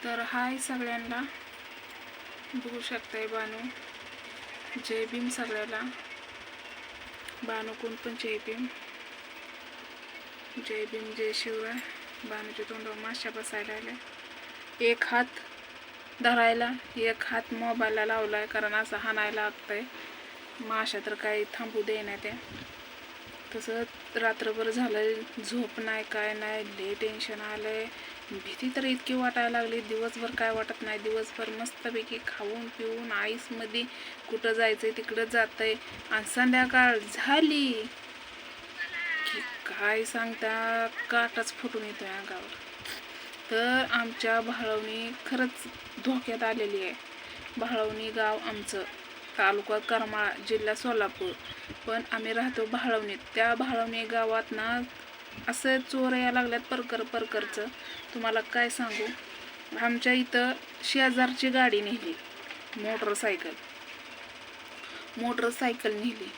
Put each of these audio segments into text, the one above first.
तर हाय सगळ्यांना, बघू शकताय बानू. जय भीम सगळ्याला. बानू कोण पण जय भीम, जय भीम, जय शिवराय. बानूच्या तोंडावर माश्या बसायला आल्या. एक हात धरायला, एक हात मोबाईलला लावलाय, कारण असं हाणायला लागतंय. माश्या तर काही थांबू देईना त्या. तसं रात्रभर झालं, झोप नाही, काय नाही, लय टेन्शन आलंय. भीती तर इतकी वाटायला लागली. दिवसभर काय वाटत नाही. दिवसभर मस्तपैकी खाऊन पिऊन आईसमध्ये कुठं जायचंय तिकडं जातंय. आणि संध्याकाळ झाली की काय सांगता, काटाच फुटून येतोय अंगावर. तर आमच्या भाळवणी खरंच धोक्यात आलेली आहे. भाळवणी गाव आमचं, तालुका करमाळा, जिल्हा सोलापूर, पण आम्ही राहतो भाळवणीत. त्या भाळवणी गावात ना असं चोर यायला लागल्यात परकरचं. तुम्हाला काय सांगू. आमच्या इथं शेजारची गाडी नेली, मोटरसायकल नेली.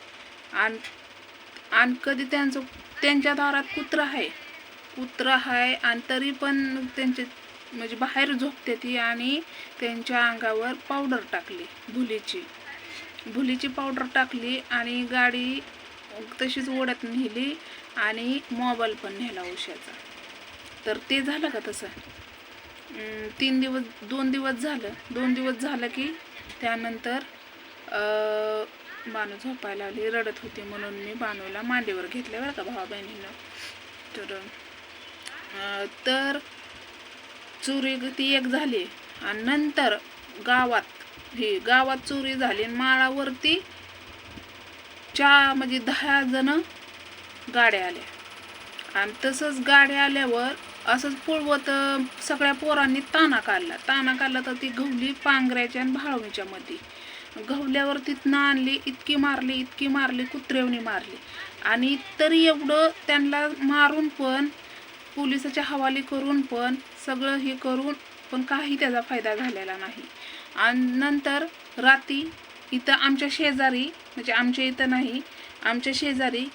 आणि कधी त्यांच्या दारात कुत्रा आहे आणि तरी पण त्यांचे म्हणजे बाहेर झोपते ती. आणि त्यांच्या अंगावर पावडर टाकली, भुलीची पावडर टाकली आणि गाडी तशीच ओढत नेली आणि मोबाईल पण नेला उशाचा. तर ते झालं का तसं. 2 दिवस झालं की त्यानंतर बानू झोपायला आली, रडत होती, म्हणून मी बानूला मांडीवर घेतलं बरं का भावा बहिणीनं. तर चोरी ती एक झाली. आणि नंतर गावात चोरी झाली. माळावरती म्हणजे 10 जण गाड्या आल्या. आणि तसंच गाड्या आल्यावर असंच पळवत सगळ्या पोरांनी ताना काढला तर ती घवली पांगऱ्याच्या आणि भाळवणीच्या मध्ये. घवल्यावर तिथनं आणली, इतकी मारली, कुत्रेवणी मारली. आणि तरी एवढं त्यांना मारून पण, पोलिसाच्या हवाली करून पण, सगळं हे करून पण काही त्याचा फायदा झालेला नाही. आणि नंतर रात्री इथं आमच्या शेजारी, म्हणजे आमच्या इथं नाही, आमच्या शेजारी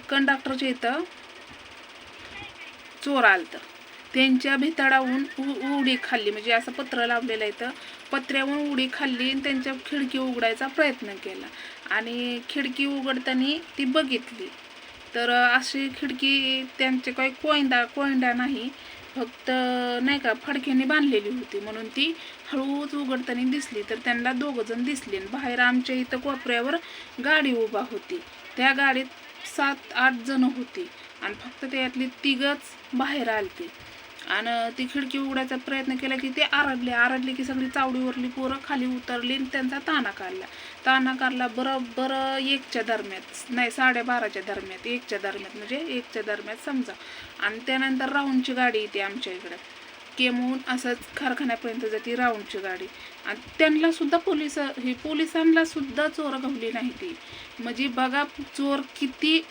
कंडक्टरच्या इथं चोर आलतं. त्यांच्या भिताडाहून उडी खाल्ली, म्हणजे असं पत्र लावलेलं इथं, पत्र्यावरून उडी खाल्ली आणि त्यांच्या खिडकी उघडायचा प्रयत्न केला. आणि खिडकी उघडताना ती बघितली तर अशी खिडकी त्यांचे काही कोयंडा नाही, फक्त नाही का फडक्याने बांधलेली होती. म्हणून ती हळूच उघडताना दिसली. तर त्यांना 2 जण दिसले. बाहेर आमच्या इथं कोपऱ्यावर गाडी उभा होती. त्या गाडीत 7-8 जण होती आणि फक्त त्यातली 3घच बाहेर आलती. आणि ती खिडकी उघडायचा प्रयत्न केला की ते आरडले की सगळी चावडीवरली पोरं खाली उतरली आणि त्यांचा ताना काढला बरोबर 1च्या दरम्यात, नाही 12:30च्या दरम्यात, 1च्या दरम्यात, म्हणजे 1च्या दरम्यात समजा. आणि त्यानंतर राऊंडची गाडी येते आमच्या इकडं, केमून असंच कारखान्यापर्यंत जाते राऊंडची गाडी. आणि त्यांना सुद्धा पोलिसांना सुद्धा चोर घवली नाही ती. म्हणजे बघा चोर किती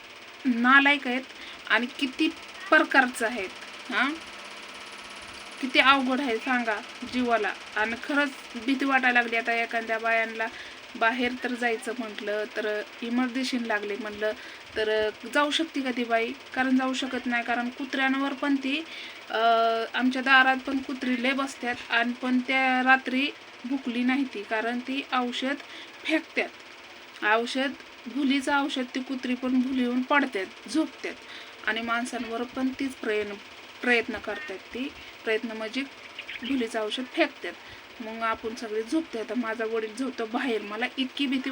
नालायक आहेत आणि किती प्रकारचं आहेत. किती अवघड आहे सांगा जीवाला. आणि खरंच भीती वाटायला लागली. आता एखाद्या बायांना बाहेर तर जायचं म्हटलं तर इमर्जन्सी लागली म्हटलं तर जाऊ शकते का ती बाई? कारण जाऊ शकत नाही. कारण कुत्र्यांवर पण ती आमच्या दारात पण कुत्री लय बसतात. आणि पण त्या रात्री भुकली नाही ती, कारण ती औषध फेकतात. भुलीचं औषध ती कुत्री पण भुली येऊन पडतात, झोपतात. आणि माणसांवर पण तीच प्रयत्न करतात. ती प्रयत्न म्हणजे भुलीचं औषध फेकतात. मग आपण सगळे झोपते. आता माझा वडील झोपतो बाहेर. मला इतकी भीती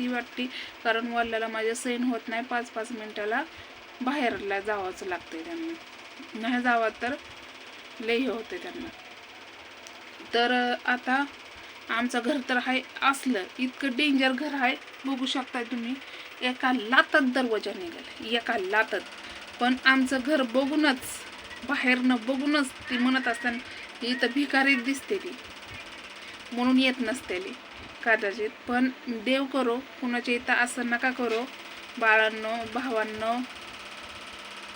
वाटते कारण वडिलाला माझ्या सहन होत नाही. 5-5 मिनिटाला बाहेरला जावंच लागतंय त्यांना. नाही जावं तर लय होते त्यांना. तर आता आमचं घर तर आहे असलं इतकं डेंजर घर आहे, बघू शकता तुम्ही. एका लातात दरवाजा निघाला, एका लातात. पण आमचं घर बाहेरनं बघूनच ती म्हणत असताना इथं भिकारी दिसते ती, म्हणून येत नसतेली कदाचित. पण देव करो कुणाच्या इथं असं नका करो बाळांनो, भावांनो.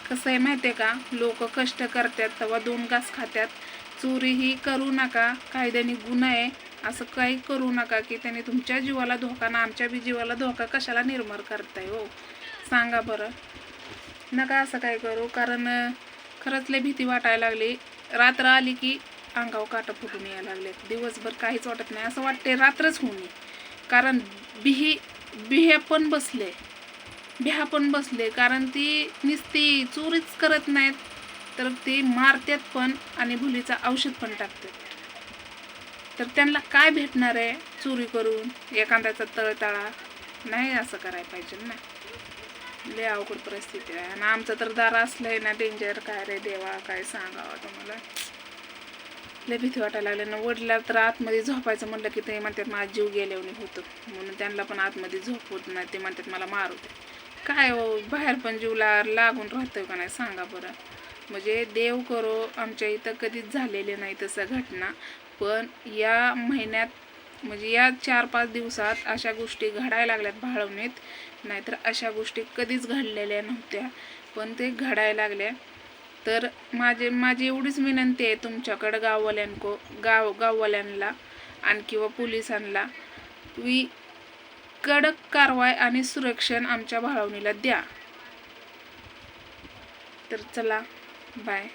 कसं आहे माहिती आहे का, लोक कष्ट करतात तेव्हा 2 घास खातात. चोरीही करू नका, कायद्याने गुन्हा आहे. असं काही करू नका की त्याने तुमच्या जीवाला धोका ना आमच्या बी जीवाला धोका कशाला निर्माण करताय हो, सांगा बरं. नका असं काय करू. कारण खरंच लय भीती वाटायला लागली. रात्र आली की अंगावर काटा फुटून यायला लागले. दिवसभर काहीच वाटत नाही, असं वाटते रात्रच होऊ नये. कारण बिह्या पण बसले कारण ती नुसती चोरीच करत नाहीत तर ती मारतात पण आणि भुलीचं औषध पण टाकतात. तर त्यांना काय भेटणार आहे चोरी करून? एखाद्याचा तळतळा नाही, असं करायला पाहिजे ना. लय अवघड परिस्थिती आहे. आणि आमचं तर दार असलंय ना डेंजर. काय रे देवा, काय सांगावं तुम्हाला. लय भीती वाटायला लागले ना. वडला तर आतमध्ये झोपायचं म्हणलं की ते म्हणतात माझा जीव गेल्याने होतं, म्हणून त्यांना पण आतमध्ये झोप होत नाही. ते म्हणतात मला मारू दे. काय हो, बाहेर पण जीव लागून राहतोय का नाही सांगा बरं. म्हणजे देव करो आमच्या इथं कधीच झालेले नाही तसं घटना, पण या महिन्यात म्हणजे या 4-5 दिवसात अशा गोष्टी घडायला लागल्यात भाळवणीत. नाहीतर अशा गोष्टी कधीच घडलेल्या नव्हत्या, पण ते घडायला लागल्या. तर माझी एवढीच विनंती आहे तुमच्याकडं गाववाल्यांना आणि किंवा पोलिसांना, कडक कारवाई आणि सुरक्षण आमच्या भाळवणीला द्या. तर चला, बाय.